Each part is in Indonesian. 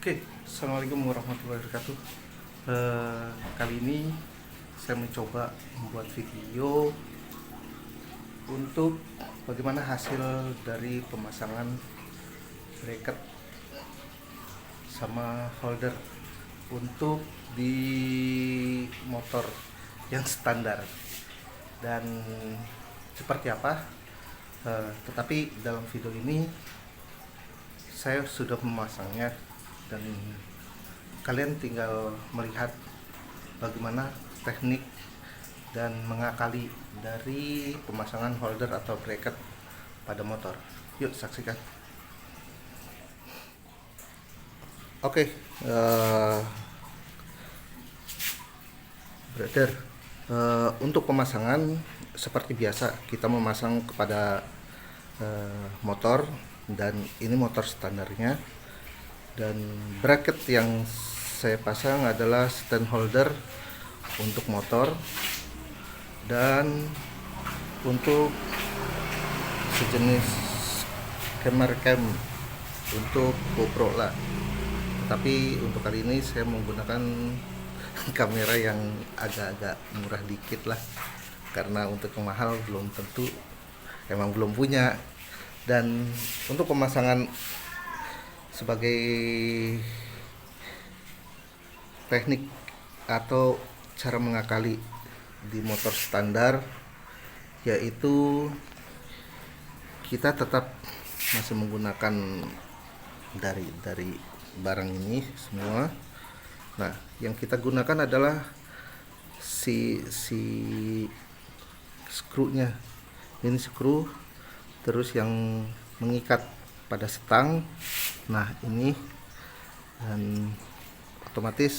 Oke, assalamualaikum warahmatullahi wabarakatuh. Kali ini saya mencoba membuat video untuk bagaimana hasil dari pemasangan bracket sama holder untuk di motor yang standar dan seperti apa. Tetapi dalam video ini saya sudah memasangnya dan kalian tinggal melihat bagaimana teknik dan mengakali dari pemasangan holder atau bracket pada motor. Yuk saksikan. Oke, brother, untuk pemasangan seperti biasa kita memasang kepada motor, dan ini motor standarnya. Dan bracket yang saya pasang adalah stand holder untuk motor dan untuk sejenis camera cam untuk GoPro lah. Tapi untuk kali ini saya menggunakan kamera yang agak-agak murah dikit lah, karena untuk yang mahal belum tentu, emang belum punya. Dan untuk pemasangan sebagai teknik atau cara mengakali di motor standar, yaitu kita tetap masih menggunakan dari barang ini semua. Nah, yang kita gunakan adalah si skrunya. Ini skru, terus yang mengikat pada stang. Nah, ini, dan otomatis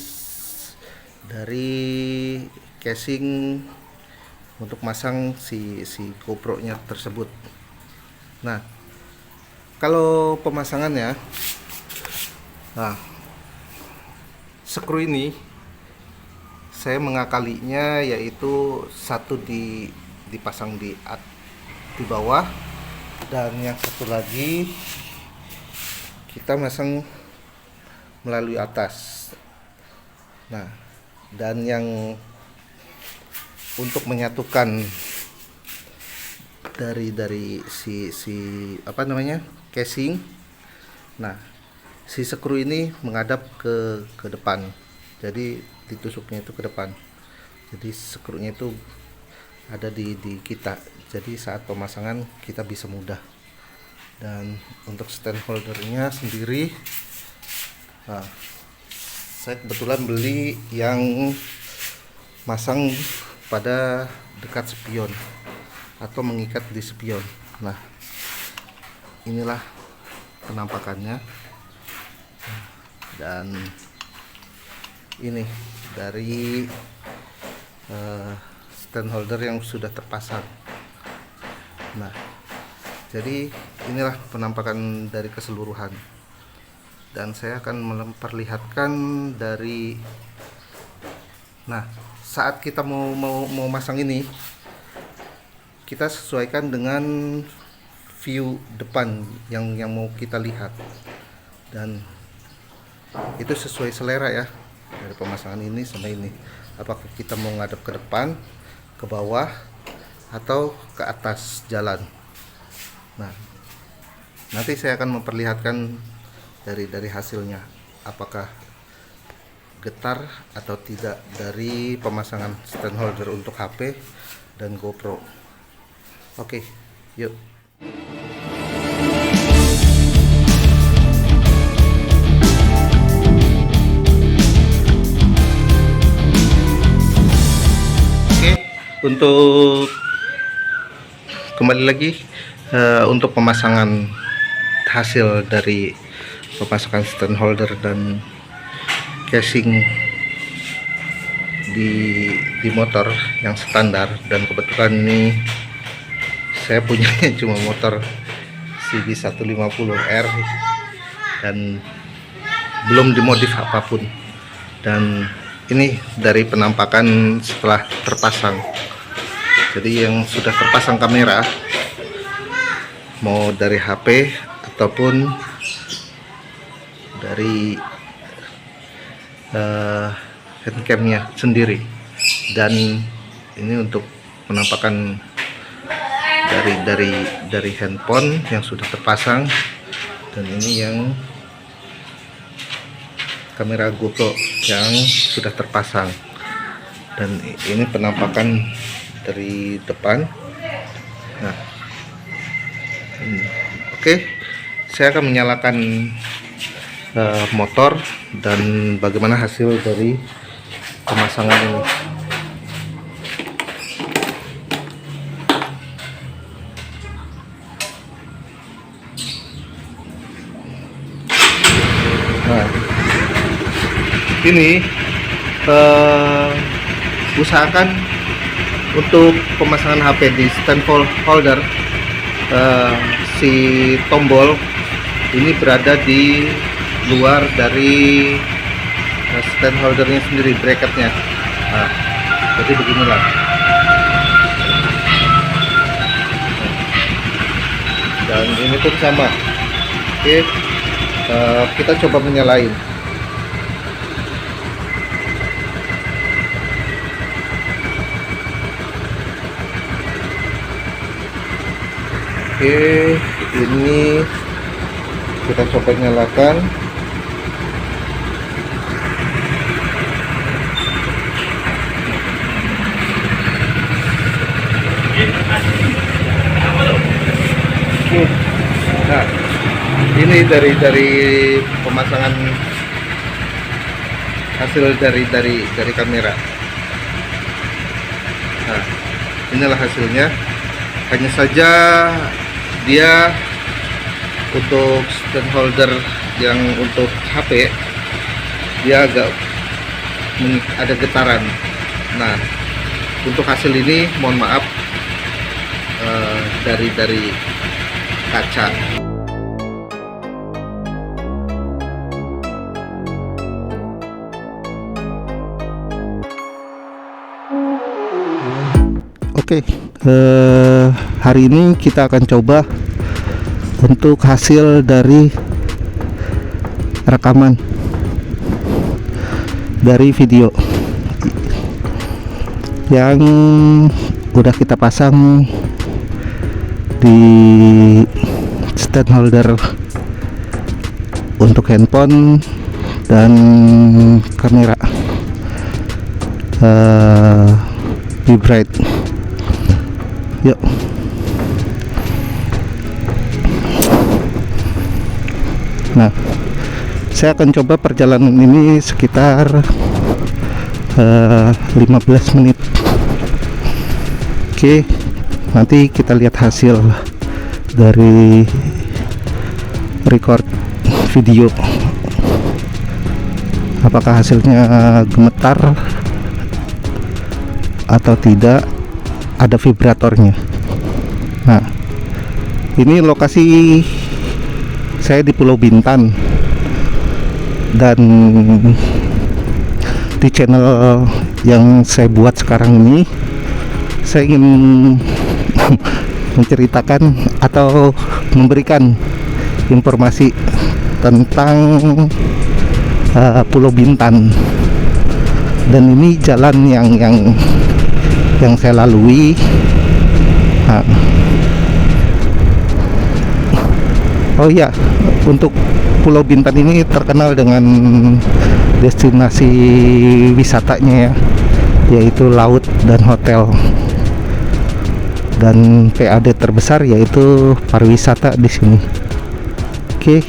dari casing untuk masang si GoPro nya tersebut. Nah, kalau pemasangannya, nah, skru ini saya mengakalinya yaitu satu dipasang di bawah, dan yang satu lagi kita masang melalui atas. Nah, dan yang untuk menyatukan dari si apa namanya, casing. Nah, si skru ini menghadap ke depan, jadi ditusuknya itu ke depan, jadi skrunya itu ada di kita, jadi saat pemasangan kita bisa mudah. Dan untuk stand holdernya sendiri, nah, saya kebetulan beli yang masang pada dekat spion atau mengikat di spion. Nah, inilah penampakannya, dan ini dari stand holder yang sudah terpasang. Nah, jadi inilah penampakan dari keseluruhan, dan saya akan memperlihatkan dari, nah, saat kita mau masang ini, kita sesuaikan dengan view depan yang mau kita lihat, dan itu sesuai selera ya, dari pemasangan ini sama ini, apakah kita mau ngadep ke depan, ke bawah, atau ke atas jalan. Nah, nanti saya akan memperlihatkan dari hasilnya, apakah getar atau tidak dari pemasangan stand holder untuk HP dan GoPro. Oke, yuk. Oke, untuk kembali lagi untuk pemasangan hasil dari pemasangan stand holder dan casing di motor yang standar. Dan kebetulan ini saya punyanya cuma motor CB 150R dan belum dimodif apapun. Dan ini dari penampakan setelah terpasang. Jadi yang sudah terpasang kamera, mau dari HP ataupun dari handcamnya sendiri. Dan ini untuk penampakan dari handphone yang sudah terpasang, dan ini yang kamera GoPro yang sudah terpasang. Dan ini penampakan dari depan. Nah, oke, saya akan menyalakan motor dan bagaimana hasil dari pemasangan ini. Nah, ini usahakan untuk pemasangan HP di stand holder, si tombol ini berada di luar dari stand holdernya sendiri, bracketnya. Nah, jadi beginilah. Dan ini pun sama. Oke, kita coba menyalain. Oke, ini kita coba nyalakan. Nah, ini dari pemasangan hasil dari kamera. Nah, inilah hasilnya. Hanya saja dia untuk stand holder yang untuk HP dia agak ada getaran. Nah, untuk hasil ini mohon maaf dari kaca. Oke, hari ini kita akan coba untuk hasil dari rekaman dari video yang udah kita pasang di stand holder untuk handphone dan kamera Be Bright. Yuk. Nah, saya akan coba perjalanan ini sekitar 15 menit. Oke, nanti kita lihat hasil dari record video. Apakah hasilnya gemetar atau tidak, ada vibratornya. Nah, ini lokasi saya di Pulau Bintan, dan di channel yang saya buat sekarang ini saya ingin menceritakan atau memberikan informasi tentang Pulau Bintan. Dan ini jalan yang saya lalui. Nah, oh iya, untuk Pulau Bintan ini terkenal dengan destinasi wisatanya ya, yaitu laut dan hotel. Dan PAD terbesar yaitu pariwisata di sini. Oke,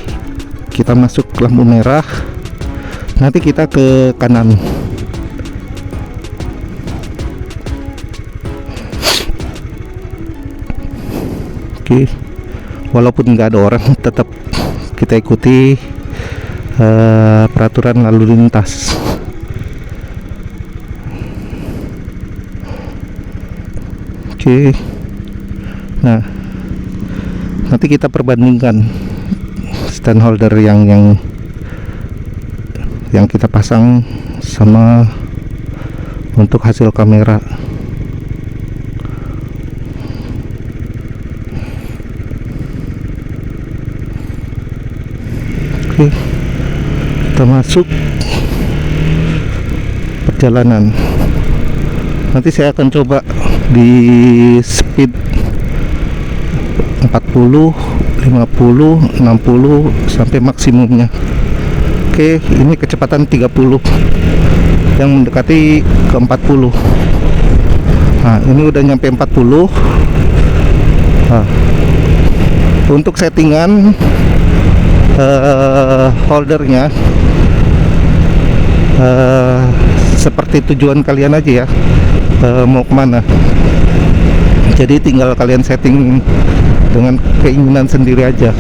kita masuk lampu merah. Nanti kita ke kanan. Oke, walaupun nggak ada orang, tetap kita ikuti peraturan lalu lintas. Oke, nah nanti kita perbandingkan stand holder yang kita pasang sama untuk hasil kamera. Oke, kita masuk. jalanan. Nanti saya akan coba di speed 40, 50, 60 sampai maksimumnya. Oke, ini kecepatan 30 yang mendekati ke 40. Nah, ini udah nyampe 40. Nah, untuk settingan holdernya seperti tujuan kalian aja ya, mau kemana. Jadi tinggal kalian setting dengan keinginan sendiri aja.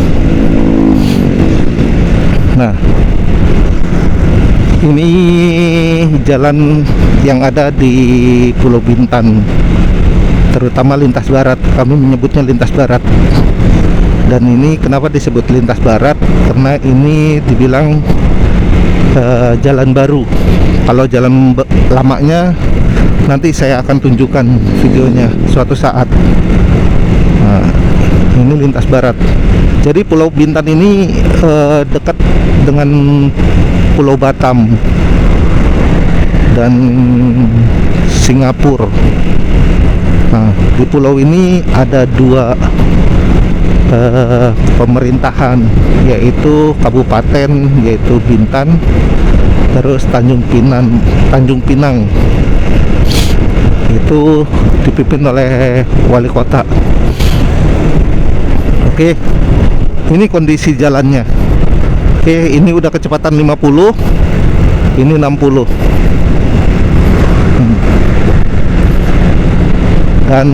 Nah, ini jalan yang ada di Pulau Bintan, terutama lintas barat. Kami menyebutnya lintas barat. Dan ini kenapa disebut lintas barat? Karena ini dibilang jalan baru. Kalau jalan lamanya nanti saya akan tunjukkan videonya suatu saat. Nah, ini lintas barat. Jadi Pulau Bintan ini dekat dengan Pulau Batam dan Singapura. Nah, di pulau ini ada dua pemerintahan, yaitu kabupaten, yaitu Bintan, terus Tanjung Pinang itu dipimpin oleh wali kota. Oke, ini kondisi jalannya. Oke, ini udah kecepatan 50, ini 60. Dan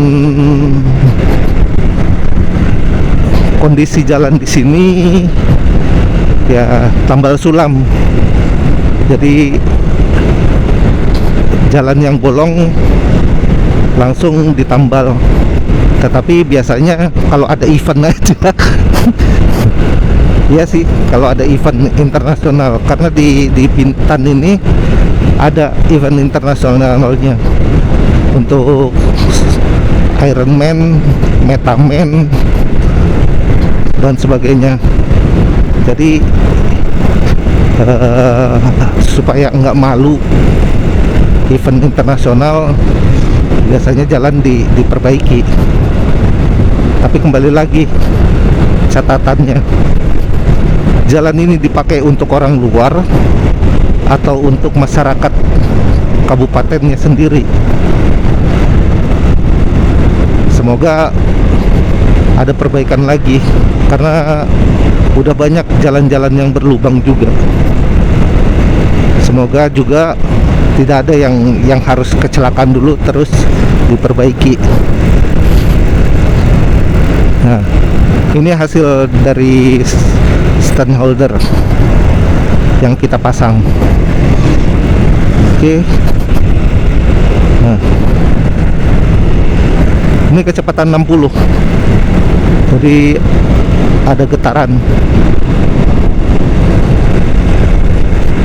kondisi jalan di sini ya tambal sulam. Jadi jalan yang bolong langsung ditambal. Tetapi biasanya kalau ada event aja. Iya sih, kalau ada event internasional, karena di Bintan ini ada event internasionalnya untuk Ironman, Metaman dan sebagainya. Jadi supaya nggak malu event internasional, biasanya jalan diperbaiki. Tapi kembali lagi catatannya, jalan ini dipakai untuk orang luar atau untuk masyarakat kabupatennya sendiri. Semoga ada perbaikan lagi, karena udah banyak jalan-jalan yang berlubang juga. Semoga juga tidak ada yang harus kecelakaan dulu terus diperbaiki. Nah, ini hasil dari stand holder yang kita pasang. Oke. Nah, ini kecepatan 60, jadi ada getaran.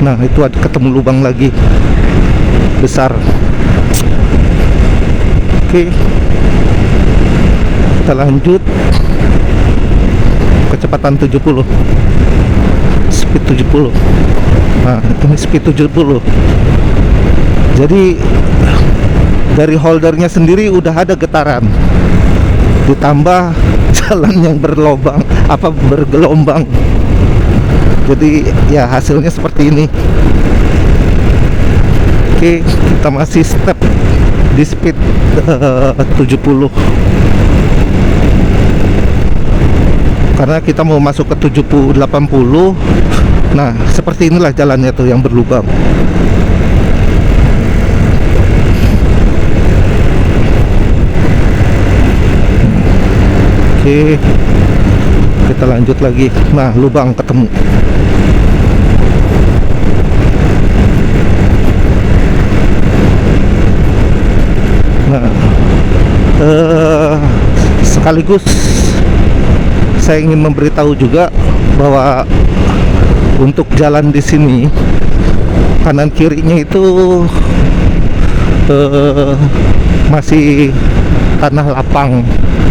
Nah, itu ada ketemu lubang lagi besar. Oke, kita lanjut. Kecepatan 70, speed 70. Nah, ini speed 70. Jadi dari holdernya sendiri udah ada getaran, ditambah jalan yang bergelombang. Jadi ya hasilnya seperti ini. Oke, kita masih step di speed 70, karena kita mau masuk ke 70-80. Nah, seperti inilah jalannya tuh yang berlubang. Oke, kita lanjut lagi. Nah, lubang ketemu. Nah, sekaligus saya ingin memberitahu juga bahwa untuk jalan di sini kanan kirinya itu masih tanah lapang,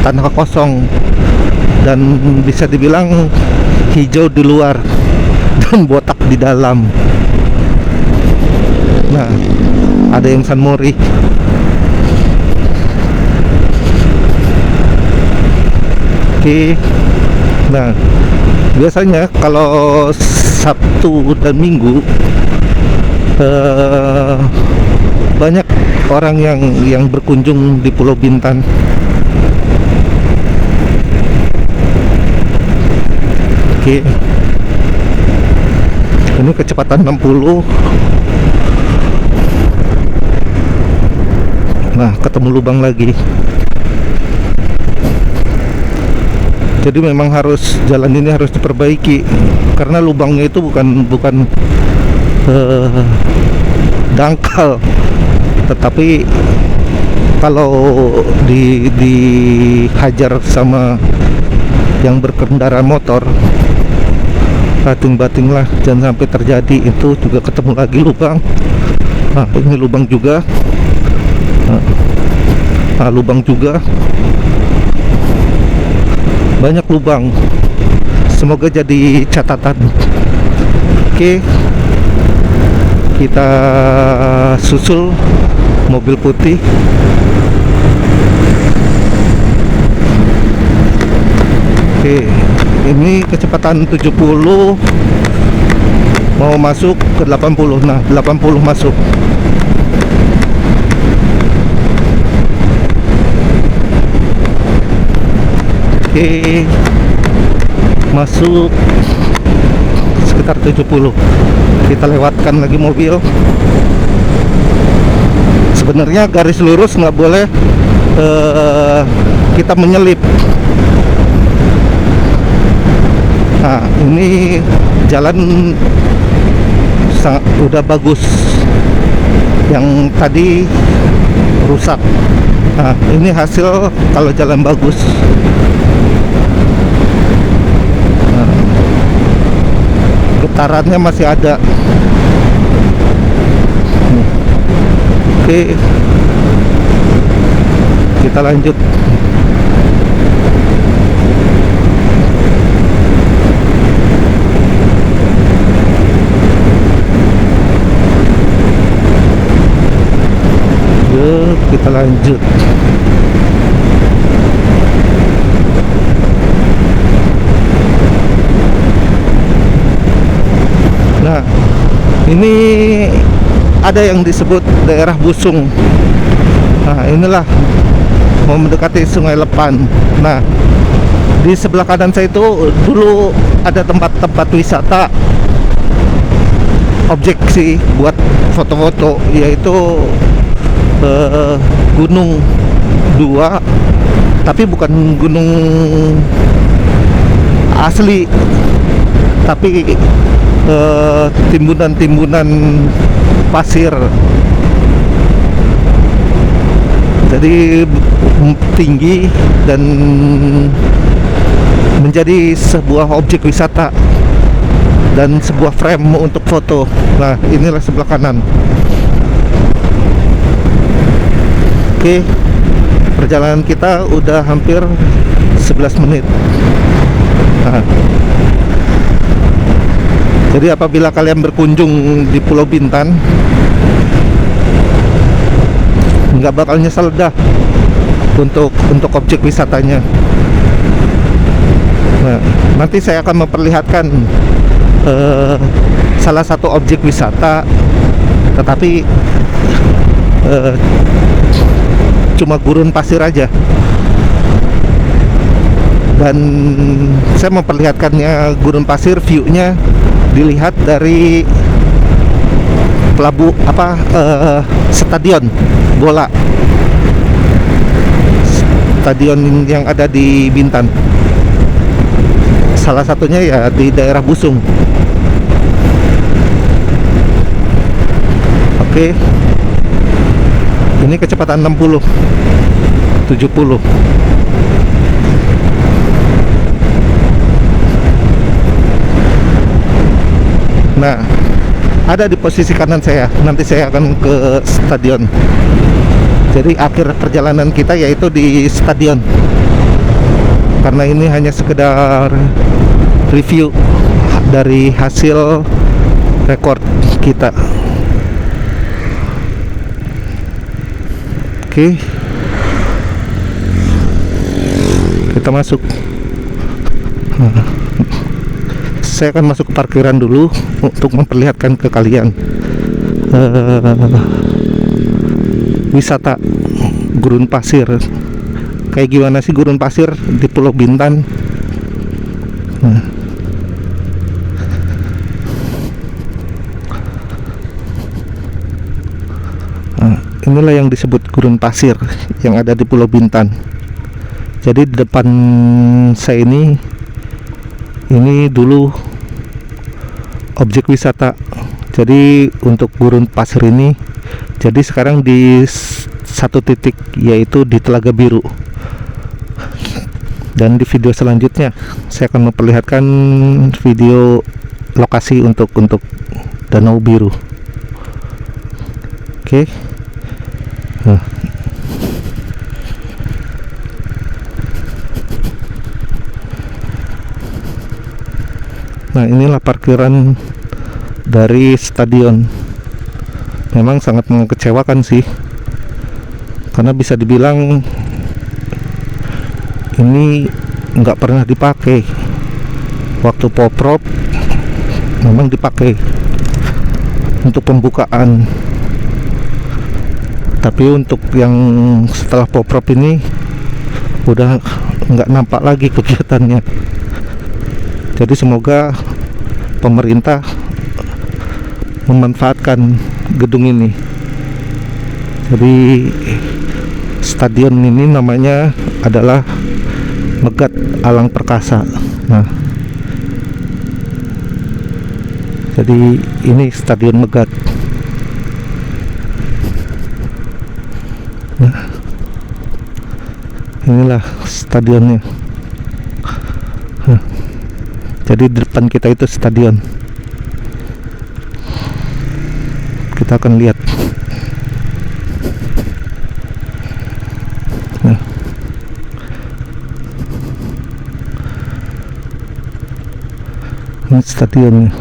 tanah kosong, dan bisa dibilang hijau di luar dan botak di dalam. Nah, ada yang San Mori. Oke. Nah, biasanya kalau Sabtu dan Minggu banyak orang yang berkunjung di Pulau Bintan. Oke. Ini kecepatan 60. Nah, ketemu lubang lagi. Jadi memang jalan ini harus diperbaiki karena lubangnya itu bukan dangkal, tetapi kalau dihajar sama yang berkendara motor, bating-bating lah, jangan sampai terjadi. Itu juga ketemu lagi lubang. Nah, ini lubang juga. Nah, lubang juga. Banyak lubang. Semoga jadi catatan. Oke, kita susul mobil putih. Oke, ini kecepatan 70 mau masuk ke 80. Nah, 80 masuk. Oke, masuk sekitar 70. Kita lewatkan lagi mobil. Sebenarnya garis lurus nggak boleh kita menyelip. Nah, ini jalan udah bagus. Yang tadi rusak. Nah, ini hasil kalau jalan bagus. Nah, getarannya masih ada. Oke, kita lanjut. Kita lanjut. Nah, ini ada yang disebut daerah Busung. Nah, inilah mau mendekati Sungai Lepan. Nah, di sebelah kanan saya itu dulu ada tempat-tempat wisata, objek sih buat foto-foto, yaitu Gunung 2, tapi bukan gunung asli, tapi timbunan-timbunan pasir. Jadi tinggi dan menjadi sebuah objek wisata dan sebuah frame untuk foto. Nah, inilah sebelah kanan. Oke, perjalanan kita udah hampir 11 menit. Nah, jadi apabila kalian berkunjung di Pulau Bintan, nggak bakal nyesel dah untuk objek wisatanya. Nah, nanti saya akan memperlihatkan salah satu objek wisata, tetapi cuma gurun pasir aja, dan saya memperlihatkannya gurun pasir, view-nya dilihat dari stadion bola, stadion yang ada di Bintan. Salah satunya ya di daerah Busung. Oke, ini kecepatan 60, 70. Nah, ada di posisi kanan saya. Nanti saya akan ke stadion. Jadi akhir perjalanan kita yaitu di stadion. Karena ini hanya sekedar review dari hasil rekor kita. Oke, kita masuk. Saya akan masuk ke parkiran dulu untuk memperlihatkan ke kalian wisata gurun pasir. Kayak gimana sih gurun pasir di Pulau Bintan. Inilah yang disebut gurun pasir yang ada di Pulau Bintan. Jadi di depan saya ini dulu objek wisata. Jadi untuk gurun pasir ini, jadi sekarang di satu titik, yaitu di Telaga Biru. Dan di video selanjutnya saya akan memperlihatkan video lokasi untuk Danau Biru. Oke. Nah, inilah parkiran dari stadion. Memang sangat mengecewakan sih, karena bisa dibilang ini nggak pernah dipakai. Waktu poprop memang dipakai untuk pembukaan, tapi untuk yang setelah poprop ini udah nggak nampak lagi kegiatannya. Jadi semoga pemerintah memanfaatkan gedung ini. Jadi stadion ini namanya adalah Megat Alang Perkasa. Nah, jadi ini Stadion Megat. Nah, inilah stadionnya. Jadi di depan kita itu stadion. Kita akan lihat. Nah, ini stadionnya.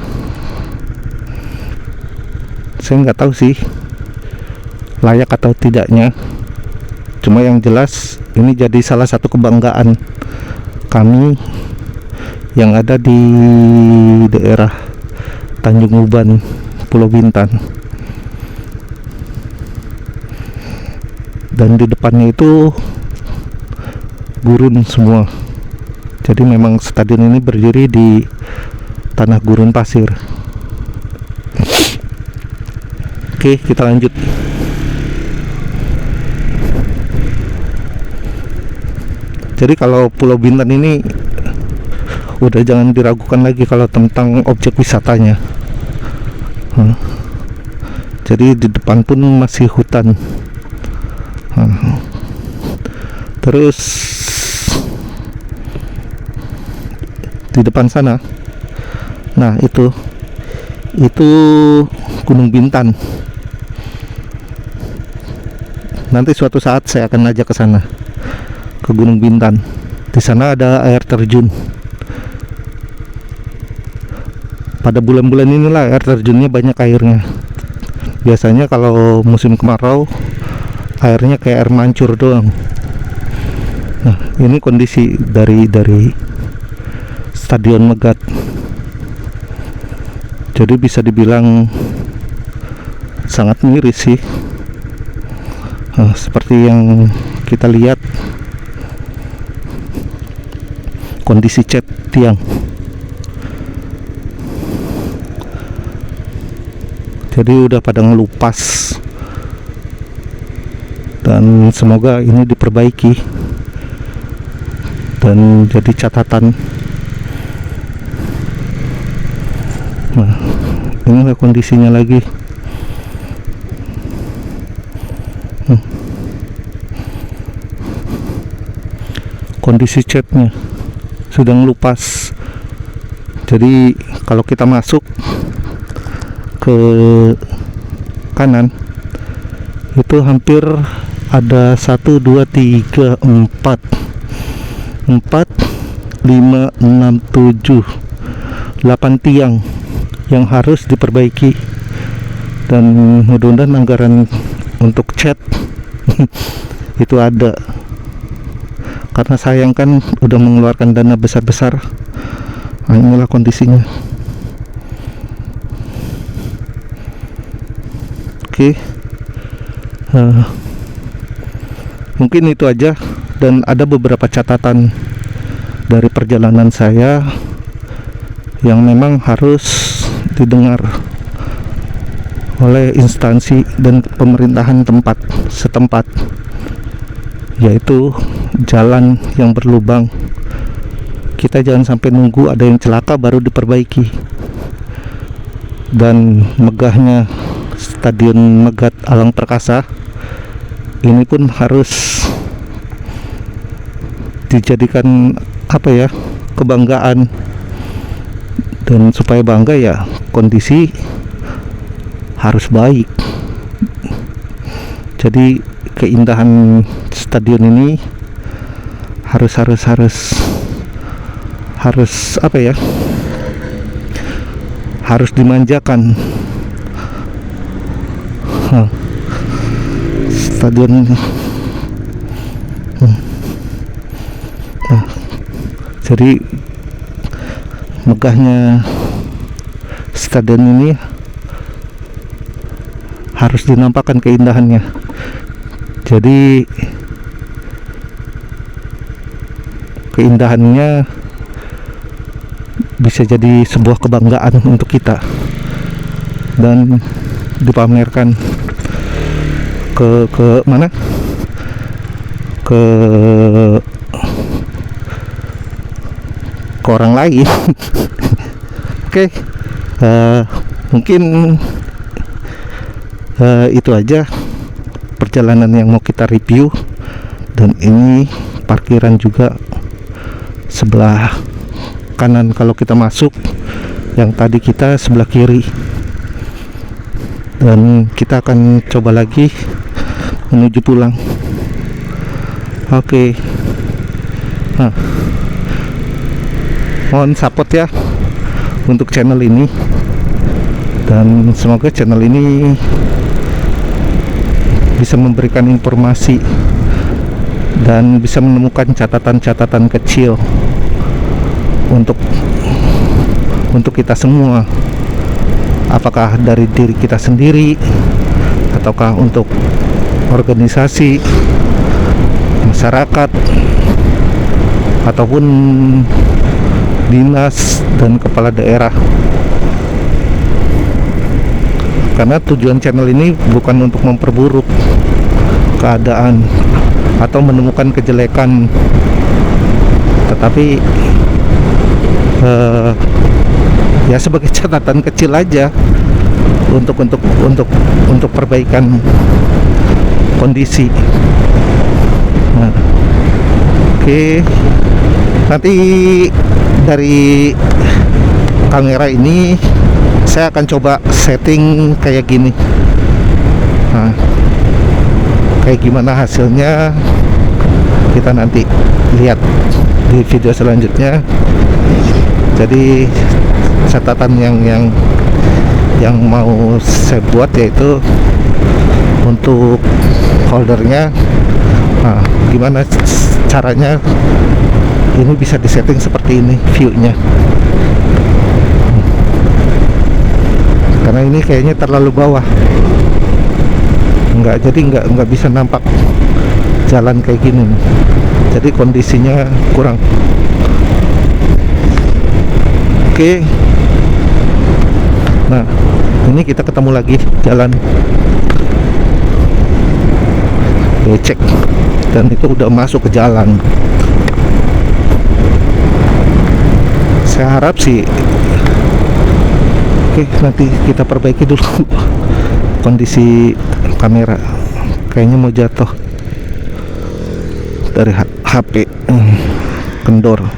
Saya nggak tahu sih layak atau tidaknya. Cuma yang jelas ini jadi salah satu kebanggaan kami yang ada di daerah Tanjung Uban, Pulau Bintan. Dan di depannya itu gurun semua. Jadi memang stadion ini berdiri di tanah gurun pasir. Oke, kita lanjut. Jadi kalau Pulau Bintan ini udah jangan diragukan lagi kalau tentang objek wisatanya. Jadi di depan pun masih hutan. Terus di depan sana, nah itu Gunung Bintan. Nanti suatu saat saya akan ajak ke sana, ke Gunung Bintan. Di sana ada air terjun. Pada bulan-bulan inilah air terjunnya banyak airnya. Biasanya kalau musim kemarau airnya kayak air mancur doang. Nah, ini kondisi dari Stadion Megat. Jadi bisa dibilang sangat miris sih. Nah, seperti yang kita lihat kondisi cat tiang. Jadi udah pada ngelupas, dan semoga ini diperbaiki dan jadi catatan. Nah, inilah kondisinya lagi. Kondisi catnya sudah ngelupas. Jadi kalau kita masuk ke kanan itu hampir ada 1, 2, 3, 4, 5, 6, 7, 8 tiang yang harus diperbaiki. Dan mudah-mudahan anggaran untuk cat itu ada, karena sayang kan udah mengeluarkan dana besar-besar. Nah, inilah kondisinya. Oke. Mungkin itu aja, dan ada beberapa catatan dari perjalanan saya yang memang harus didengar oleh instansi dan pemerintahan setempat, yaitu jalan yang berlubang. Kita jangan sampai nunggu ada yang celaka baru diperbaiki. Dan megahnya Stadion Megat Alang Perkasa ini pun harus dijadikan kebanggaan, dan supaya bangga ya kondisi harus baik. Jadi keindahan stadion ini harus harus dimanjakan. Stadion jadi megahnya stadion ini harus dinampakkan keindahannya. Jadi keindahannya bisa jadi sebuah kebanggaan untuk kita dan dipamerkan ke mana, ke orang lain. Oke. Mungkin itu aja perjalanan yang mau kita review. Dan ini parkiran juga sebelah kanan kalau kita masuk, yang tadi kita sebelah kiri. Dan kita akan coba lagi menuju pulang. Oke. Mohon support ya untuk channel ini, dan semoga channel ini bisa memberikan informasi dan bisa menemukan catatan-catatan kecil untuk kita semua, apakah dari diri kita sendiri ataukah untuk organisasi, masyarakat, ataupun dinas dan kepala daerah. Karena tujuan channel ini bukan untuk memperburuk keadaan atau menemukan kejelekan, tetapi ya sebagai catatan kecil aja untuk perbaikan kondisi. Nah, oke. Nanti dari kamera ini saya akan coba setting kayak gini. Nah, kayak gimana hasilnya kita nanti lihat di video selanjutnya. Jadi catatan yang mau saya buat yaitu untuk holdernya. Nah, gimana caranya ini bisa disetting seperti ini viewnya, karena ini kayaknya terlalu bawah, jadi nggak bisa nampak jalan kayak gini, jadi kondisinya kurang. Oke. Nah, ini kita ketemu lagi jalan becek, dan itu udah masuk ke jalan. Saya harap sih, oke, nanti kita perbaiki dulu kondisi kamera, kayaknya mau jatuh dari HP, kendor.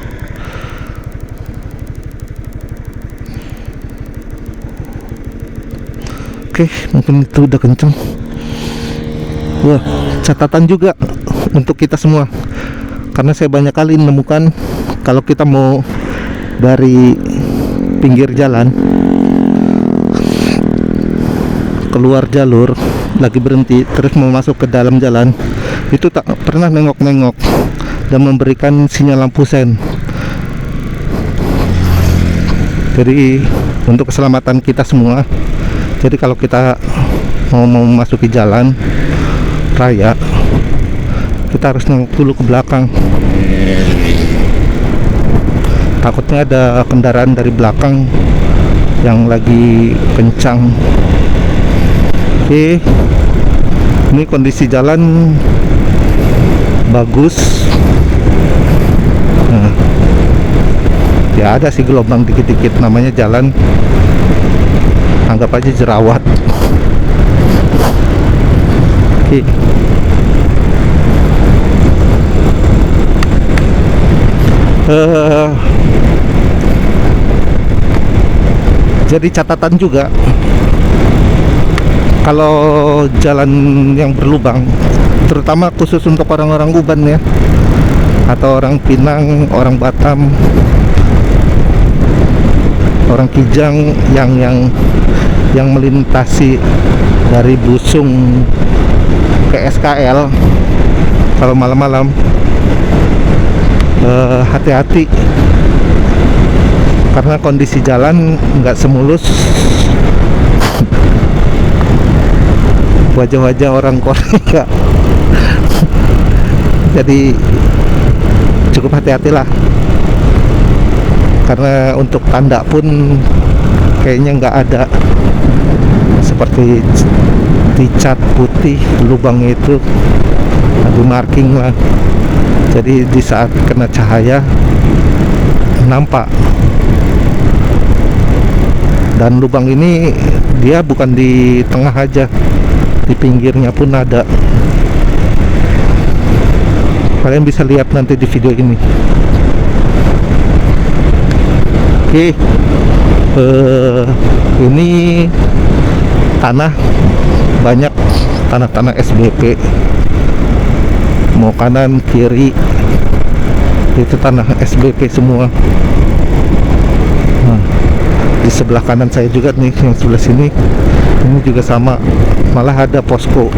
Oke, mungkin itu udah kenceng. Wah, catatan juga untuk kita semua, karena saya banyak kali menemukan kalau kita mau dari pinggir jalan keluar jalur lagi berhenti terus mau masuk ke dalam jalan, itu tak pernah nengok-nengok dan memberikan sinyal lampu sen. Jadi untuk keselamatan kita semua, jadi kalau kita mau memasuki jalan raya, kita harus nengok dulu ke belakang. Takutnya ada kendaraan dari belakang yang lagi kencang. Oke, ini kondisi jalan bagus. Nah, ya ada sih gelombang dikit-dikit, namanya jalan, anggap aja jerawat. Oke. Jadi catatan juga, kalau jalan yang berlubang, terutama khusus untuk orang-orang Uban ya, atau orang Pinang, orang Batam, orang Kijang yang melintasi dari Busung ke SKL, kalau malam-malam hati-hati, karena kondisi jalan nggak semulus. Wajah-wajah orang Korea. Jadi cukup hati-hatilah, karena untuk tanda pun kayaknya nggak ada seperti dicat putih lubang itu, ada marking lah. Jadi di saat kena cahaya nampak. Dan lubang ini dia bukan di tengah aja, di pinggirnya pun ada. Kalian bisa lihat nanti di video ini. Oke, ini tanah, banyak tanah-tanah SBP, mau kanan kiri itu tanah SBP semua. Nah, di sebelah kanan saya juga nih, yang sebelah sini ini juga sama, malah ada posko.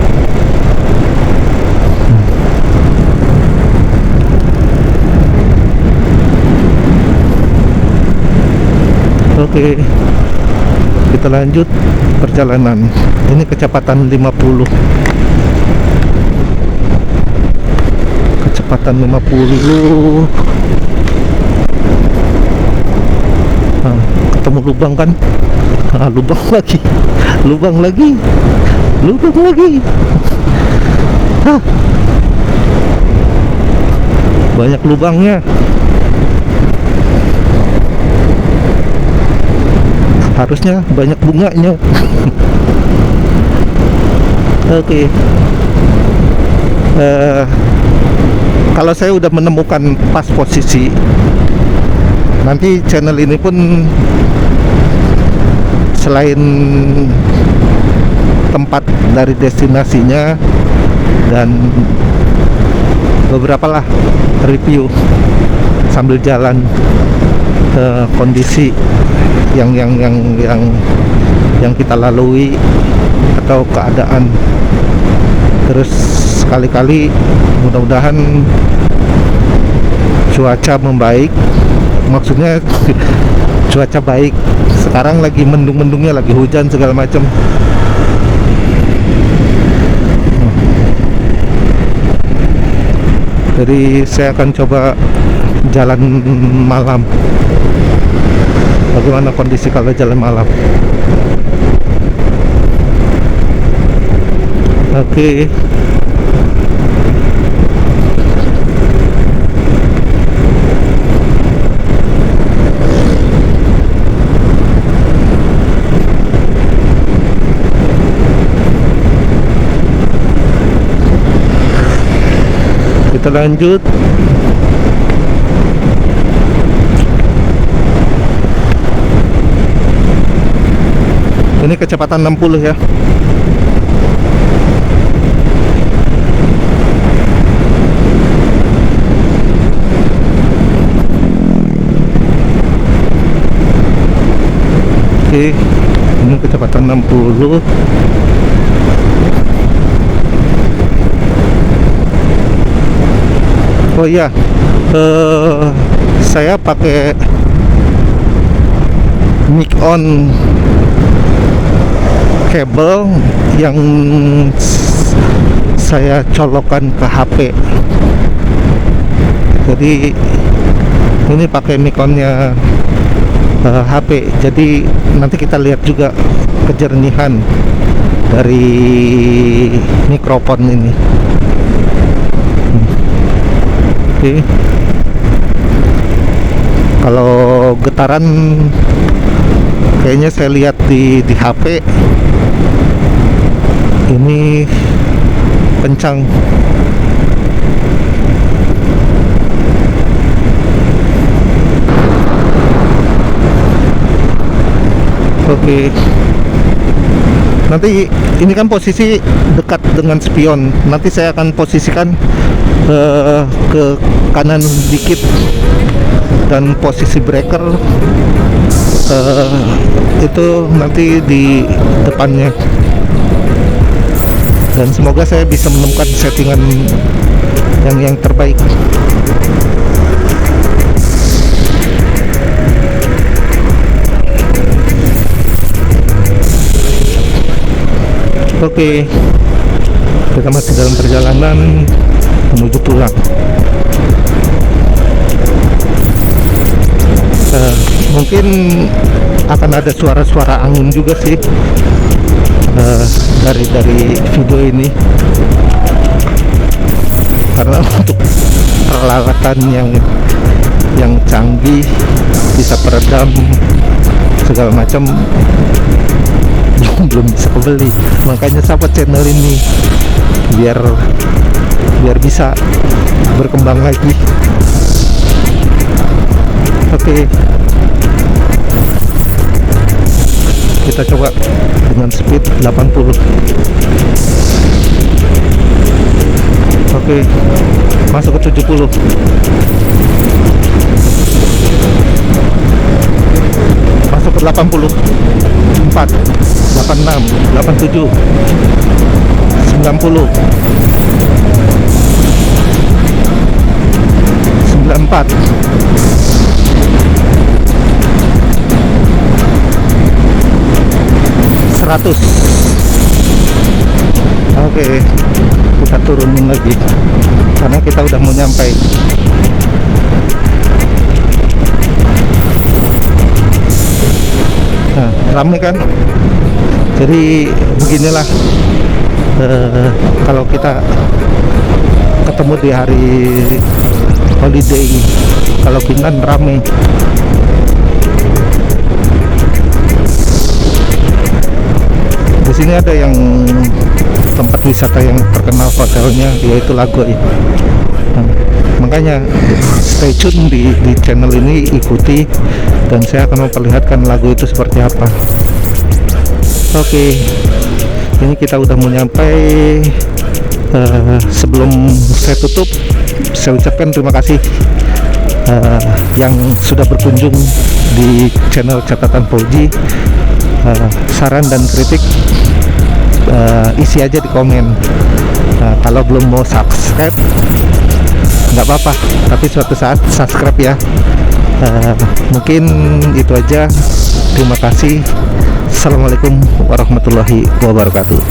Oke, kita lanjut perjalanan. Ini kecepatan 50. Kecepatan 50. Nah, ketemu lubang kan? Nah, lubang lagi. Lubang lagi. Lubang lagi. Hah. Banyak lubangnya. Harusnya banyak bunganya. Oke. Kalau saya udah menemukan pas posisi, nanti channel ini pun selain tempat dari destinasinya dan beberapa lah review sambil jalan, kondisi yang kita lalui atau keadaan. Terus sekali-kali mudah-mudahan cuaca membaik, maksudnya cuaca baik. Sekarang lagi mendung-mendungnya, lagi hujan segala macam. Jadi saya akan coba jalan malam. Bagaimana kondisi kalau jalan malam? Oke. Kita lanjut. Ini kecepatan 60 ya. Oke, ini kecepatan 60. Oh iya, saya pakai mic on kabel yang saya colokkan ke HP. Jadi ini pakai mic onnya HP. Jadi nanti kita lihat juga kejernihan dari mikrofon ini. Oke. Kalau getaran kayaknya saya lihat di HP ini kencang. Oke. Nanti ini kan posisi dekat dengan spion. Nanti saya akan posisikan ke kanan dikit, dan posisi breaker itu nanti di depannya. Dan semoga saya bisa menemukan settingan yang terbaik. Oke, kita masih dalam perjalanan menuju pulang. Mungkin akan ada suara-suara angin juga sih dari video ini, karena untuk peralatan yang canggih bisa peredam segala macam belum bisa kebeli. Makanya support channel ini biar bisa berkembang lagi. Oke, kita coba dengan speed 80. Oke, masuk ke 70. Masuk ke 80. 4, 86, 87, 90, 94, 100. Oke, kita turunin lagi karena kita udah mau nyampe. Nah, ramai kan? Jadi beginilah kalau kita ketemu di hari holiday, kalau Bintan ramai. Di sini ada yang tempat wisata yang terkenal hotelnya, yaitu Lagoy. Nah, makanya stay tune di channel ini, ikuti, dan saya akan memperlihatkan Lagoy itu seperti apa. Oke, ini kita udah mau nyampe. Sebelum saya tutup, saya ucapkan terima kasih yang sudah berkunjung di channel Catatan Fauji. Saran dan kritik isi aja di komen. Kalau belum mau subscribe nggak apa-apa, tapi suatu saat subscribe ya. Mungkin itu aja. Terima kasih. Assalamualaikum warahmatullahi wabarakatuh.